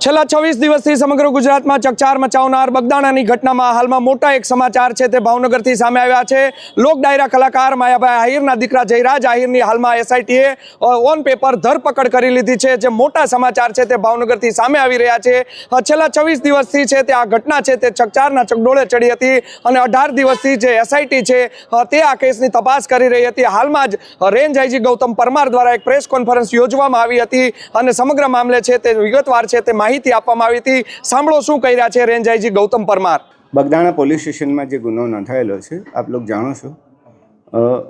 છેલ્લા 26 દિવસથી સમગ્ર ગુજરાતમાં ચકચાર મચાવનાર બગદાણાની ઘટનામાં હાલમાં મોટા એક સમાચાર છે તે ભાવનગરથી સામે આવ્યા છે। લોક ડાયરા કલાકાર માયાભાઈ આહિરના દીકરા જયરાજ આહિરની હાલમાં એસઆઈટીએ ઓન પેપર ધરપકડ કરી લીધી છે। જે મોટા સમાચાર છે તે ભાવનગરથી સામે આવી રહ્યા છે। છેલ્લા 26 દિવસથી છે તે આ ઘટના છે તે ચકચારના ચકડોળે ચડી હતી અને 18 દિવસથી જે એસઆઈટી છે તે આ કેસની તપાસ કરી રહી હતી। હાલમાં જ રેન્જ આઈજી ગૌતમ પરમાર દ્વારા એક પ્રેસ કોન્ફરન્સ યોજવામાં આવી હતી અને સમગ્ર મામલે છે તે વિગતવાર છે તે માહિતી આપવામાં આવી હતી। સાંભળો શું કહી રહ્યા છે range IG Gautam Parmar. Bagdana police સ્ટેશનમાં જે ગુનો નોંધાયેલો છે આપ લોકો જાણો છો,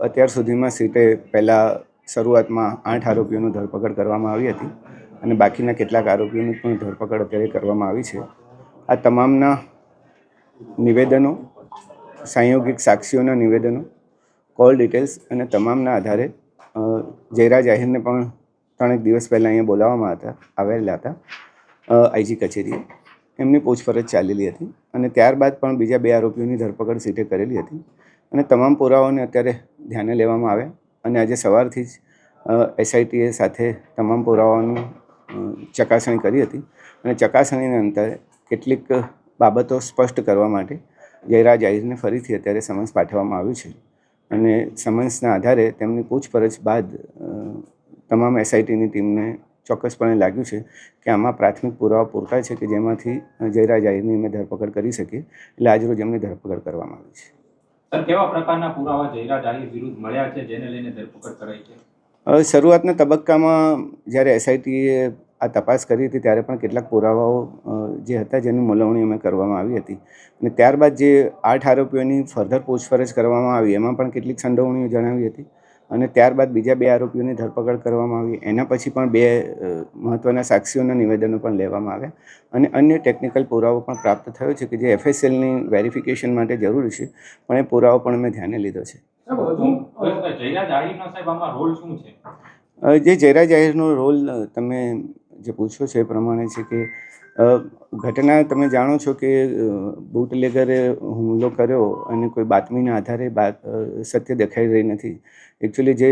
અત્યાર સુધીમાં સીટે પહેલાં શરૂઆતમાં 8 આરોપીઓની ધરપકડ કરવામાં આવી હતી અને બાકીના કેટલાક આરોપીઓની પણ ધરપકડ અત્યારે કરવામાં આવી છે। આ તમામના નિવેદનો, સંયોગિક સાક્ષીઓના નિવેદનો, કોલ ડિટેલ્સ અને તમામના આધારે જયરાજ આહિરને પણ 3 દિવસ પહેલાં અહીંયા બોલાવવામાં આવેલા હતા આઈજી કચેરીએ। એમની પૂછપરછ ચાલેલી હતી અને ત્યારબાદ પણ બીજા 2 આરોપીઓની ધરપકડ સીટે કરેલી હતી અને તમામ પુરાવાઓને અત્યારે ધ્યાને લેવામાં આવ્યા અને આજે સવારથી જ એસઆઈટીએ સાથે તમામ પુરાવાઓની ચકાસણી કરી હતી અને ચકાસણીના અંતે કેટલીક બાબતો સ્પષ્ટ કરવા માટે જયરાજ આહિરને ફરીથી અત્યારે સમન્સ પાઠવવામાં આવ્યું છે અને સમન્સના આધારે તેમની પૂછપરછ બાદ તમામ એસઆઈટીની ટીમને ચોક્કસપણે લાગ્યું છે કે આમાં પ્રાથમિક પુરાવા પૂરતા છે કે જેમાંથી જયરાજ આહિરની અમે ધરપકડ કરી શકીએ, એટલે આજરોજ એમની ધરપકડ કરવામાં આવી છે। સર, કેવા પ્રકારના પુરાવા જયરાજ આહિર વિરુદ્ધ મળ્યા છે જેને લઈને ધરપકડ કરાઈ છે? શરૂઆતના તબક્કામાં જ્યારે એસઆઈટીએ આ તપાસ કરી હતી ત્યારે પણ કેટલાક પુરાવાઓ જે હતા જેની મૂલવણી અમે કરવામાં આવી હતી અને ત્યારબાદ જે 8 આરોપીઓની ફર્ધર પૂછપરછ કરવામાં આવી એમાં પણ કેટલીક સંડોવણીઓ જણાવી હતી અને ત્યારબાદ બીજા 2 આરોપીઓની ધરપકડ કરવામાં આવી। એના પછી પણ 2 મહત્ત્વના સાક્ષીઓના નિવેદનો પણ લેવામાં આવ્યા અને અન્ય ટેકનિકલ પુરાવો પણ પ્રાપ્ત થયો છે કે જે એફએસએલની વેરિફિકેશન માટે જરૂરી છે, પણ એ પુરાવો પણ અમે ધ્યાને લીધો છે। જે જયરાજ આહિરનો રોલ તમે જે પૂછો છો એ પ્રમાણે છે કે ઘટના તમે જાણો છો કે બુટલેગરે હુમલો કર્યો અને કોઈ બાતમીના આધારે સત્ય દેખાઈ રહી નથી। એકચ્યુઅલી જે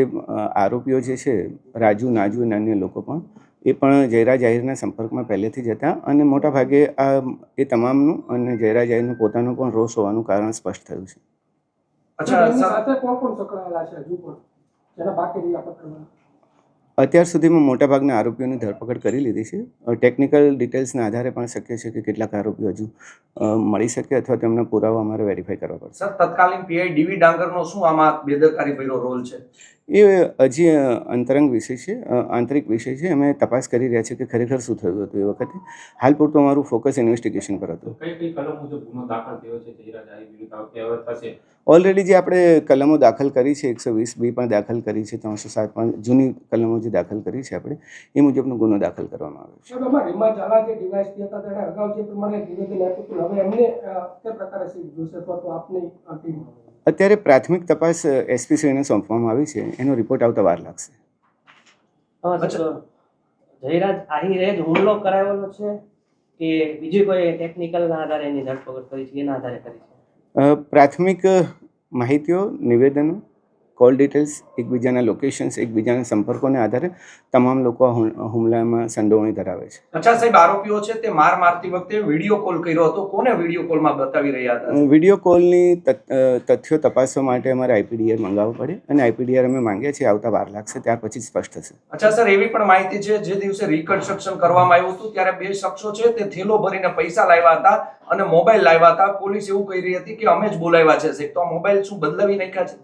આરોપીઓ જે છે રાજુ, નાજુ અને અન્ય લોકો પણ એ પણ જયરાજ આહિરના સંપર્કમાં પહેલેથી જ હતા અને મોટાભાગે એ તમામનું અને જયરાજ આહિરનું પોતાનું પણ રોષ હોવાનું કારણ સ્પષ્ટ થયું છે। અત્યાર સુધીમાં મોટાભાગના આરોપીઓની ધરપકડ કરી લીધી છે। ટેકનિકલ ડિટેલ્સના આધારે પણ શક્ય છે કે કેટલાક આરોપીઓ હજુ મળી શકે અથવા તેમના પુરાવા અમારે વેરીફાઈ કરવા પડશે। સર, તત્કાલીન પીઆઈ ડીવી ડાંગરનો શું આમાં બેદરકારી ભર્યો રોલ છે? એ હજી અંતરંગ વિષય છે, આંતરિક વિષય છે। અમે તપાસ કરી રહ્યા છીએ કે ખરેખર શું થયું હતું એ વખતે। હાલ પૂરતું અમારું ફોકસ ઇન્વેસ્ટિગેશન પર હતું। કઈ કલમ મુજબ ગુનો દાખલ થયો છે જયરાજ આહિર વિરુદ્ધ થશે? ઓલરેડી જે આપણે કલમો દાખલ કરી છે 120B પણ દાખલ કરી છે, 307 પણ જૂની કલમો જે દાખલ કરી છે આપણે એ મુજબનો ગુનો દાખલ કરવામાં આવ્યો છે। અત્યારે પ્રાથમિક તપાસ એસપીસીને સોંપવામાં આવી છે, એનો રિપોર્ટ આવતા વાર લાગશે। જયરાજ આહિરે જ હુમલો કરાવેલો છે કે બીજી કોઈ ટેકનિકલના આધારે એની ધરપકડ કરી છે, એના આધારે કરી છે? પ્રાથમિક માહિતીઓ, નિવેદનો, કોલ ડિટેલ્સ, એકબીજાના લોકેશન્સ, એકબીજાના સંપર્કોને આધારે તમામ લોકો હુમલામાં સંડોવણી ધરાવે છે। અચ્છા સાહેબ, આરોપીઓ છે તે મારતી વખતે વિડીયો કોલ કર્યો હતો, કોને વિડીયો કોલમાં બતાવી રહ્યા હતા? વિડીયો કોલની તથ્યો તપાસવા માટે અમારે આઈપીડીઆર મંગાવવું પડે અને આઈપીડીઆર અમે માંગીએ છીએ, આવતા વાર લાગશે, ત્યાર પછી સ્પષ્ટ થશે। અચ્છા સર, એવી પણ માહિતી છે જે દિવસે રિકન્સ્ટ્રક્શન કરવામાં આવ્યું હતું ત્યારે 2 શખ્સો છે તે થેલો ભરીને પૈસા લાવ્યા હતા અને મોબાઈલ લાવ્યા હતા। પોલીસ એવું કહી રહી હતી કે અમે જ બોલાવ્યા છે સાહેબ, તો આ મોબાઈલ શું બદલાવી નાખ્યા છે?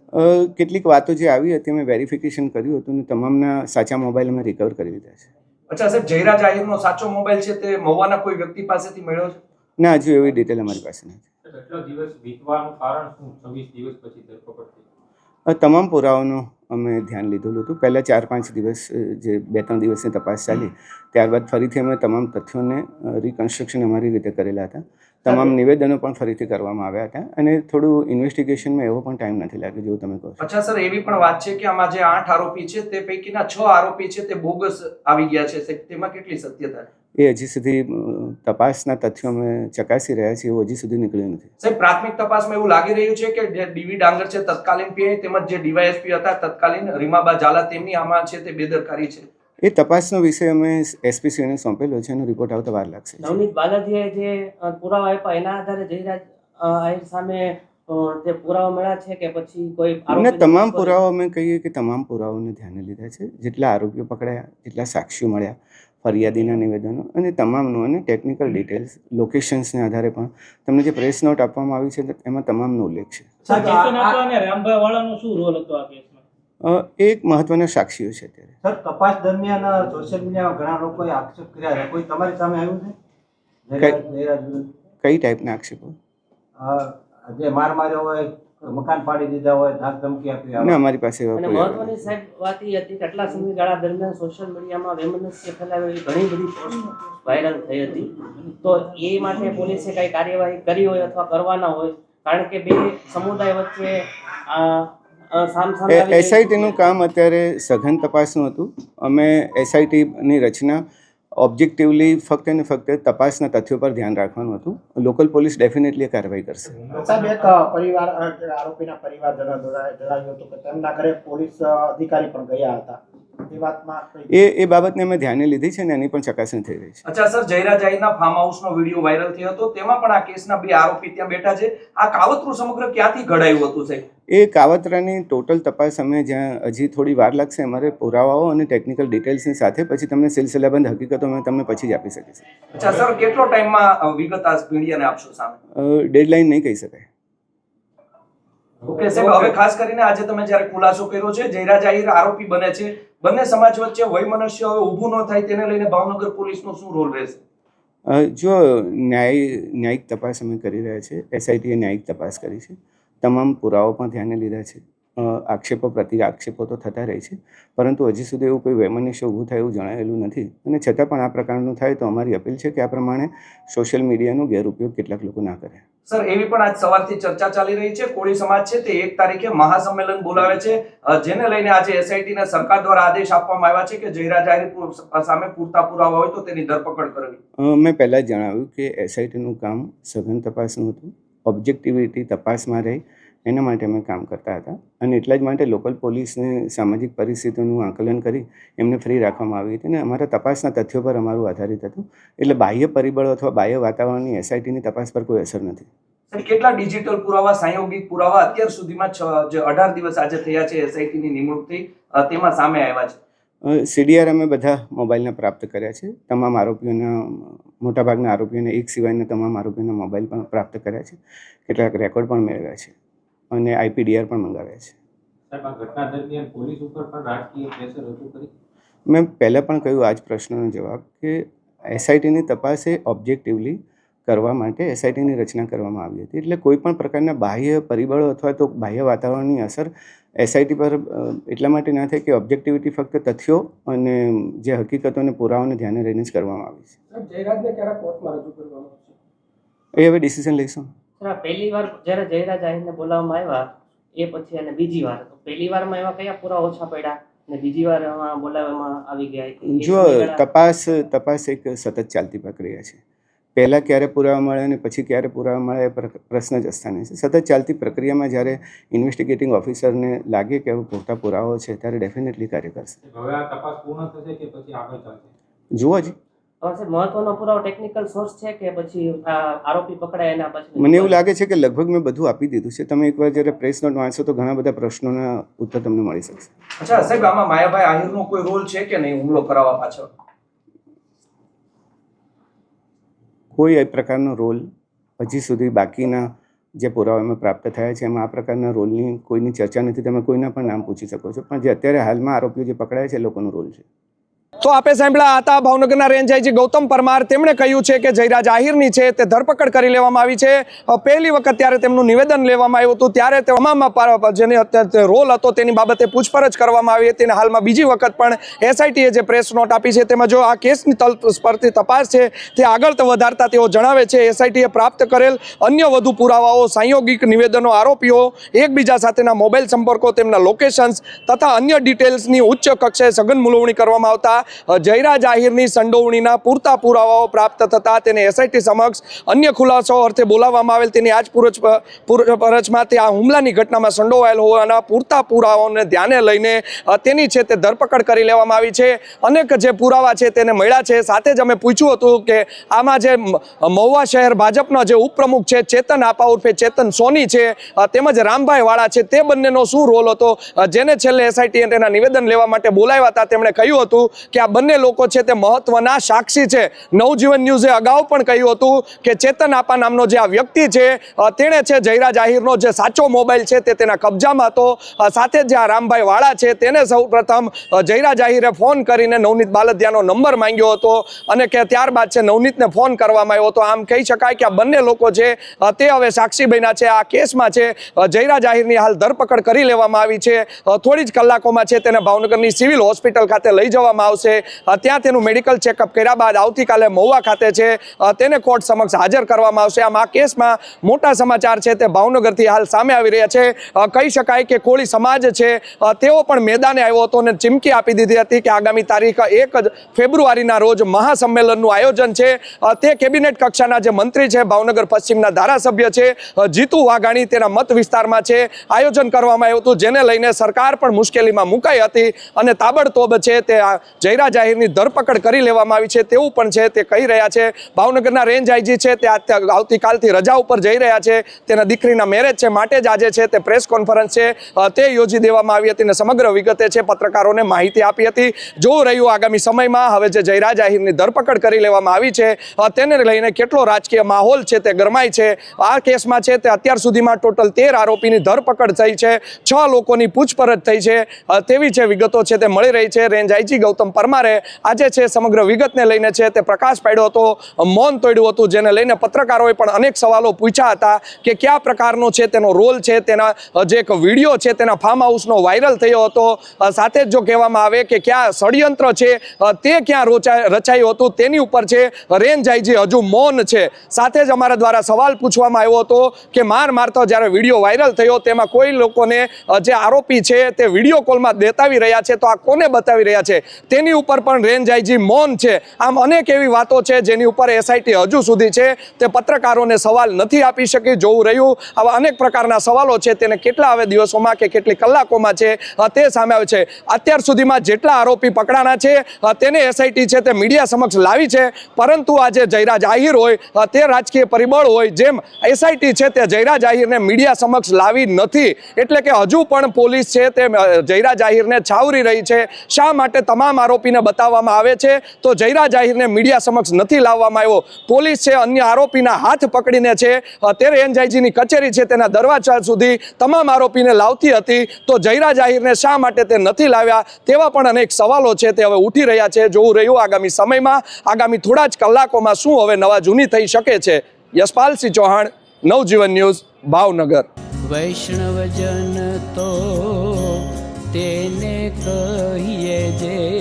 કેટલીક વાતો જે આવી હતી અમે વેરિફિકેશન કર્યું હતું અને તમામના સાચા મોબાઈલ અમે રિકવર કરી લીધા છે। અચ્છા સાહેબ, જયરાજ આહિરનો સાચો મોબાઈલ છે તે મહુવાના કોઈ વ્યક્તિ પાસેથી મળ્યો છે? ના, હજુ એવી ડિટેલ અમારી પાસે નથી। કેટલા દિવસ વીતવાનું કારણ શું? 26 દિવસ પછી ધરપકડ થઈ? તમામ પુરાવાનું અમે ધ્યાન લીધેલું હતું। પહેલાં 4-5 દિવસ જે 2-3 દિવસની તપાસ ચાલી, ત્યારબાદ ફરીથી અમે તમામ તથ્યોને રિકન્સ્ટ્રક્શન અમારી રીતે કરેલા હતા। તમામ નિવેદનો પણ ફરીથી કરવામાં આવ્યા હતા અને થોડું ઇન્વેસ્ટિગેશનમાં એવો પણ ટાઈમ નથી લાગ્યો જેવું તમે કહો છો। અચ્છા સર, એવી પણ વાત છે કે આમાં જે 8 આરોપી છે તે પૈકીના 6 આરોપી છે તે બોગસ આવી ગયા છે, તેમાં કેટલી સત્યતા? એ હજી સુધી તપાસના તથ્યો અમે ચકાસી રહ્યા છીએ, એવું હજી સુધી નીકળ્યું નથી। સાહેબ, પ્રાથમિક તપાસમાં એવું લાગી રહ્યું છે કે જે ડીવી ડાંગર છે તત્કાલીન પીઆઈ તેમજ જે ડીવાયએસપી હતા તત્કાલીન રીમાબા ઝાલા તેમની આમાં છે તે બેદરકારી છે। એ તપાસનો વિષય અમે એસપીસીને સોંપેલો છે, એનો રિપોર્ટ આવતા વાર લાગશે. નવનીત બાલાજીએ જે પુરાવા આપ્યા એના આધારે જયરાજ આહિર સામે જે પુરાવા મળ્યા છે કે પછી કોઈ અને આરોપીને તમામ કોઈ- પુરાવા અમે કહીએ કે તમામ પુરાવાઓને ધ્યાને લીધા છે. જેટલા આરોપીઓ પકડાયા, જેટલા સાક્ષીઓ મળ્યા, ફરિયાદીના નિવેદનો અને તમામનું અને ટેકનિકલ ડિટેલ્સ, લોકેશન્સને આધારે પણ તમને જે પ્રેસ નોટ આપવામાં આવી છે એમાં તમામનો ઉલ્લેખ છે. ચેતન આપા અને રામભાઈ વાળાનો શું રોલ હતો આ કેસમાં? એ એક મહત્વના સાક્ષીઓ છે અત્યારે. સર, તપાસ દરમિયાન સોશિયલ મીડિયામાં ઘણા લોકોએ આક્ષેપ કર્યા છે. કોઈ તમારી સામે આવ્યું છે જયરાજ વિરુદ્ધ? કઈ ટાઈપના આક્ષેપો? જે માર માર્યો હોય, મકાન પાડી દીધા હોય, ધાક ધમકી આપી અને અમારી પાસે એવા અને કોઈ આવ્યા મહત્વની સાહેબ વાત એ હતી કે આટલા સમયગાળા દરમિયાન સોશિયલ મીડિયામાં વેમનસ્ય ફેલાવેલી ઘણી બધી પોસ્ટ વાયરલ થઈ હતી. તો એ માટે પોલીસે કઈ કાર્યવાહી કરી હોય અથવા કરવાના હોય, કારણ કે બે સમુદાય વચ્ચે સામસામે આવી રહી એસઆઈટીનું કામ અત્યારે સઘન તપાસનું હતું. અમે એસઆઈટીની રચના ઓબ્જેક્ટિવલી ફક્ત ને ફક્ત તપાસના તથ્યો પર ધ્યાન રાખવાનું હતું. લોકલ પોલીસ ડેફિનેટલી કાર્યવાહી કરશે. સાહેબ, એક પરિવાર આરોપીના પરિવારજનો જણાવ્યું હતું કે તેમના ઘરે પોલીસ અધિકારી પણ ગયા હતા. એ વાતમાં એ બાબતને અમે ધ્યાને લીધી છે અને એની પણ ચકાસણી થઈ રહી છે. અચ્છા સર, જયરાજ આહિરના ફાર્મ હાઉસનો વિડીયો વાયરલ થયો હતો, તેમાં પણ આ કેસના બે આરોપી ત્યાં બેઠા છે. આ કાવતરું સમગ્ર ક્યાંથી ઘડાયું હતું સાહેબ? એ કાવતરાની ટોટલ તપાસ અમે જ્યાં હજી થોડી વાર લાગશે, અમારે પુરાવાઓ અને ટેકનિકલ ડિટેલ્સની સાથે પછી તમને સિલસિલાબંધ હકીકતો અમે તમને પછી જ આપી શકીશ. અચ્છા સર, કેટલો ટાઈમમાં વિગત આ મીડિયાને આપશો સામે? ડેડલાઇન નહીં કહી શકાય. ઓકે સાહેબ, હવે ખાસ કરીને આજે તમે જ્યારે ખુલાસો કર્યો છે જયરાજ આહિર આરોપી બને છે, બંને સમાજ વચ્ચે વયમનસ્ય હવે ઊભું ન થાય તેને લઈને ભાવનગર પોલીસનો શું રોલ રહેશે? જો ન્યાયિક તપાસ અમે કરી રહ્યા છીએ, એસઆઈટીએ ન્યાયિક તપાસ કરી છે, તમામ પુરાવાઓ પણ ધ્યાને લીધા છે. આક્ષેપો પ્રતિ આક્ષેપો તો થતા રહે છે, પરંતુ હજી સુધી એવું કોઈ વૈમનસ્ય ઊભું થાય એવું જણાયેલું નથી. અને છતાં પણ આ પ્રકારનું થાય તો અમારી અપીલ છે કે આ પ્રમાણે સોશિયલ મીડિયાનો ગેરઉપયોગ કેટલાક લોકો ના કરે. સર, એવી પણ આજ સવારથી ચર્ચા ચાલી રહી છે, કોળી સમાજ છે તે 1 તારીખે મહાસંમેલન બોલાવે છે, જેને લઈને આજે એસઆઈટી ને સરકાર દ્વારા આદેશ આપવામાં આવ્યા છે કે જયરાજ આહિર સામે પૂરતા પુરાવા હોય તો તેની ધરપકડ કરવી. મેં પહેલાં જ જણાવ્યું કે એસઆઈટીનું કામ સઘન તપાસનું હતું. ઓબ્જેક્ટિવિટી તપાસમાં રહી એના માટે અમે કામ કરતા હતા અને એટલા જ માટે લોકલ પોલીસને સામાજિક પરિસ્થિતિનું આકલન કરી એમને ફ્રી રાખવામાં આવી હતી અને અમારા તપાસના તથ્યો પર અમારું આધારિત હતું. એટલે બાહ્ય પરિબળો અથવા બાહ્ય વાતાવરણની એસઆઈટીની તપાસ પર કોઈ અસર નથી. સર, કેટલા ડિજિટલ પુરાવા, સંયોગિક પુરાવા અત્યાર સુધીમાં જે 18 દિવસ આજે થયા છે એસઆઈટી ની નિમણૂક થઈ તેમાં સામે આવ્યા છે? સીડીઆર અમે બધા મોબાઈલના પ્રાપ્ત કર્યા છે. તમામ આરોપીઓના, મોટાભાગના આરોપીઓને એક સિવાયના તમામ આરોપીઓના મોબાઈલ પણ પ્રાપ્ત કર્યા છે. કેટલાક રેકોર્ડ પણ મેળવ્યા છે અને આઈપીડીઆર પણ મંગાવ્યા છે. સાહેબ, આ ઘટના દરમિયાન પોલીસ ઉપર પણ રાજકીય પ્રેશર રજૂ કરી? મેં પહેલાં પણ કહ્યું આ જ પ્રશ્નનો જવાબ કે એસઆઈટીની તપાસ એ ઓબ્જેક્ટિવલી કરવા માટે એસઆઈટીની રચના કરવામાં આવી હતી. એટલે કોઈ પણ પ્રકારના બાહ્ય પરિબળો અથવા તો બાહ્ય વાતાવરણની અસર એસઆઈટી પર એટલા માટે ના થાય કે ઓબ્જેક્ટિવિટી ફક્ત તથ્યો અને જે હકીકતો અને પુરાવાને ધ્યાને રહીને જ કરવામાં આવી છે. જયરાજને ક્યારે કોર્ટમાં રજૂ કરવામાં આવશે? એ હવે ડિસિઝન લઈશું. સર, પહેલી વાર જ્યારે જયરાજ આહિરને બોલાવવામાં આવ્યા એ પછી અને બીજી વાર, તો પહેલી વારમાં એવા કયા પુરાવા ઓછા પડ્યા અને બીજી વાર બોલાવવામાં આવી ગયા? એ જો સમયગાળા- તપાસ એક સતત ચાલતી પ્રક્રિયા છે. પહેલાં ક્યારે પુરાવા મળે અને પછી ક્યારે પુરાવા મળે એ પ્રશ્ન જ અસ્થાને છે. સતત ચાલતી પ્રક્રિયામાં જ્યારે ઇન્વેસ્ટિગેટિંગ ઓફિસરને લાગે કે હવે પૂરતા પુરાવાઓ છે ત્યારે ડેફિનેટલી કાર્ય કરશે. હવે આ તપાસ પૂર્ણ થશે કે પછી આગળ ચાલશે? જુઓ જ, હવે સાહેબ, મહત્વનો પુરાવો ટેકનિકલ સોર્સ છે કે પછી આરોપી પકડાય એના પછી? મને એવું લાગે છે કે લગભગ મેં બધું આપી દીધું છે. તમે એકવાર જ્યારે પ્રેસ નોટ વાંચશો તો ઘણા બધા પ્રશ્નોના ઉત્તર તમને મળી શકશે. અચ્છા સાહેબ, આમાં માયાભાઈ આહિરનો કોઈ રોલ છે કે નહીં હુમલો કરાવવા પાછળ? કોઈ એ પ્રકારનો રોલ હજી સુધી બાકીના જે પુરાવામાં પ્રાપ્ત થયા છે એમાં આ પ્રકારના રોલની કોઈની ચર્ચા નથી. તમે કોઈના પણ નામ પૂછી શકો છો, પણ જે અત્યારે હાલમાં આરોપીઓ જે પકડાય છે એ લોકોનો રોલ છે. તો આપે સાંભળ્યા હતા ભાવનગરના રેન્જ આઈજી ગૌતમ પરમાર. તેમણે કહ્યું છે કે જયરાજ આહિરની છે તે ધરપકડ કરી લેવામાં આવી છે. પહેલી વખત ત્યારે તેમનું નિવેદન લેવામાં આવ્યું હતું ત્યારે તમામ જેને અત્યારે રોલ હતો તેની બાબતે પૂછપરછ કરવામાં આવી હતી અને હાલમાં બીજી વખત પણ એસઆઈટીએ જે પ્રેસ નોટ આપી છે તેમાં જો આ કેસની તલસ્પર્શી તપાસ છે તે આગળ વધારતા તેઓ જણાવે છે એસઆઈટીએ પ્રાપ્ત કરેલ અન્ય વધુ પુરાવાઓ, સંયોગિક નિવેદનો, આરોપીઓ એકબીજા સાથેના મોબાઈલ સંપર્કો, તેમના લોકેશન્સ તથા અન્ય ડિટેલ્સની ઉચ્ચ કક્ષાએ સઘન મૂલવણી કરવામાં આવતા જયરાજ આહિરની સંડોવણીના પૂરતા પુરાવાઓ પ્રાપ્ત થતા તેને એસઆઈટી સમક્ષ અન્ય ખુલાસાઓ અર્થે બોલાવવામાં આવેલ. તેની આજ પૂછપરછમાં તે આ હુમલાની ઘટનામાં સંડોવાયેલ હોવાના પૂરતા પુરાવાઓને ધ્યાને લઈને તેની છે તે ધરપકડ કરી લેવામાં આવી છે. અનેક જે પુરાવા છે તેને મળ્યા છે. સાથે જ અમે પૂછ્યું હતું કે આમાં જે મહુવા શહેર ભાજપના જે ઉપપ્રમુખ છે ચેતન આપા ઉર્ફે ચેતન સોની છે તેમજ રામભાઈ વાળા છે તે બંનેનો શું રોલ હતો, જેને છેલ્લે એસઆઈટીએ તેના નિવેદન લેવા માટે બોલાવ્યા હતા. તેમણે કહ્યું હતું કે આ બંને લોકો છે તે મહત્વના સાક્ષી છે. નવજીવન ન્યૂઝે અગાઉ પણ કહ્યું હતું કે ચેતન આપા નામનો જે આ વ્યક્તિ છે તેણે છે જયરાજ આહિરનો જે સાચો મોબાઈલ છે તે તેના કબજામાં હતો. સાથે જ આ રામભાઈ વાળા છે તેને સૌપ્રથમ જયરાજ આહિરે ફોન કરીને નવનીત બાલદિયાનો નંબર માંગ્યો હતો અને કે ત્યારબાદ છે નવનીતને ફોન કરવામાં આવ્યો હતો. આમ કહી શકાય કે આ બંને લોકો છે તે હવે સાક્ષી બન્યા છે. આ કેસમાં છે જયરાજ આહિરની હાલ ધરપકડ કરી લેવામાં આવી છે. થોડી જ કલાકોમાં છે તેને ભાવનગરની સિવિલ હોસ્પિટલ ખાતે લઈ જવામાં આવશે. ત્યાં તેનું મેડિકલ ચેકઅપ કર્યા બાદ આવતીકાલે મહુવા ખાતે છે તેને કોર્ટ સમક્ષ હાજર કરવામાં આવશે. આમ આ કેસમાં મોટા સમાચાર છે તે ભાવનગરથી હાલ સામે આવી રહ્યા છે. કહી શકાય કે કોળી સમાજ છે તેઓ પણ મેદાને આવ્યો હતો અને ચીમકી આપી દીધી હતી કે આગામી તારીખ 1 ફેબ્રુઆરીના રોજ મહાસંમેલનનું આયોજન છે. તે કેબિનેટ કક્ષાના જે મંત્રી છે ભાવનગર પશ્ચિમના ધારાસભ્ય છે જીતુ વાઘાણી તેના મત વિસ્તારમાં છે આયોજન કરવામાં આવ્યું હતું, જેને લઈને સરકાર પણ મુશ્કેલીમાં મુકાઈ હતી અને તાબડતોબ છે તે જયરાજ આહિરની ધરપકડ કરી લેવામાં આવી છે તેવું પણ છે તે કહી રહ્યા છે. ભાવનગરના રેન્જ આઈજી છે તે આવતીકાલથી રજા ઉપર જઈ રહ્યા છે. તેના દીકરીના મેરેજ છે માટે જ આજે છે તે પ્રેસ કોન્ફરન્સ છે તે યોજી દેવામાં આવી હતી અને સમગ્ર વિગતે છે પત્રકારોને માહિતી આપી હતી. જોવું રહ્યું આગામી સમયમાં હવે જે જયરાજ આહિરની ધરપકડ કરી લેવામાં આવી છે તેને લઈને કેટલો રાજકીય માહોલ છે તે ગરમાય છે. આ કેસમાં છે તે અત્યાર સુધીમાં ટોટલ 13 આરોપીની ધરપકડ થઈ છે, 6 લોકોની પૂછપરછ થઈ છે તેવી છે વિગતો છે તે મળી રહી છે. રેન્જ આઈજી ગૌતમ પરમારે આજે છે સમગ્ર વિગતને લઈને છે તે પ્રકાશ પાડ્યો હતો, મૌન તોડ્યું હતું, જેને લઈને પત્રકારોએ પણ અનેક સવાલો પૂછ્યા હતા કે કયા પ્રકારનો છે તેનો રોલ છે. તેના જે એક વિડીયો છે તેના ફાર્મ હાઉસનો વાયરલ થયો હતો. સાથે જ જો કહેવામાં આવે કે ક્યાં ષડયંત્ર છે તે ક્યાં રચાયું હતું તેની ઉપર છે રેન્જ આઈજી હજુ મૌન છે. સાથે જ અમારા દ્વારા સવાલ પૂછવામાં આવ્યો હતો કે મારતો જ્યારે વિડીયો વાયરલ થયો તેમાં કોઈ લોકોને જે આરોપી છે તે વિડીયો કોલમાં બતાવી રહ્યા છે તો આ કોને બતાવી રહ્યા છે તેની ઉપર પણ રેન્જ આઈજી મૌન છે. આમ અનેક એવી વાતો છે જેની ઉપર એસઆઈટી હજુ સુધી છે તે પત્રકારોને સવાલ નથી આપી શકી. જોવું રહ્યું આવા અનેક પ્રકારના સવાલો છે તેને કેટલા હવે દિવસોમાં કે કેટલી કલાકોમાં છે તે સામે આવે છે. અત્યાર સુધીમાં જેટલા આરોપી પકડાના છે તેને એસઆઈટી છે તે મીડિયા સમક્ષ લાવી છે, પરંતુ આજે જયરાજ આહિર હોય તે રાજકીય પરિબળ હોય જેમ એસઆઈટી છે તે જયરાજ આહિરને મીડિયા સમક્ષ લાવી નથી. એટલે કે હજુ પણ પોલીસ છે તે જયરાજ આહિરને છાવરી રહી છે. શા માટે તમામ આરોપીને બતાવવામાં આવે છે તો જયરાજ આહિરને મીડિયા સમક્ષ નથી લાવવામાં આવ્યો? પોલીસ છે અન્ય આરોપીના હાથ પકડીને છે તે રેન્જ આઈજીની કચેરી છે તેના દરવાજા સુધી તમામ આરોપીને લાવતી હતી, તો જયરાજ આહિરને શા માટે તે નથી લાવ્યા તેવા પણ અનેક સવાલો છે તે હવે ઉઠી રહ્યા છે. જોવું રહ્યું આગામી સમયમાં, આગામી થોડા જ કલાકોમાં શું હવે નવા જૂની થઈ શકે છે. યશપાલસિંહ ચૌહાણ, નવજીવન ન્યૂઝ, ભાવનગર. વૈષ્ણવજન તો તેને કહીએ જે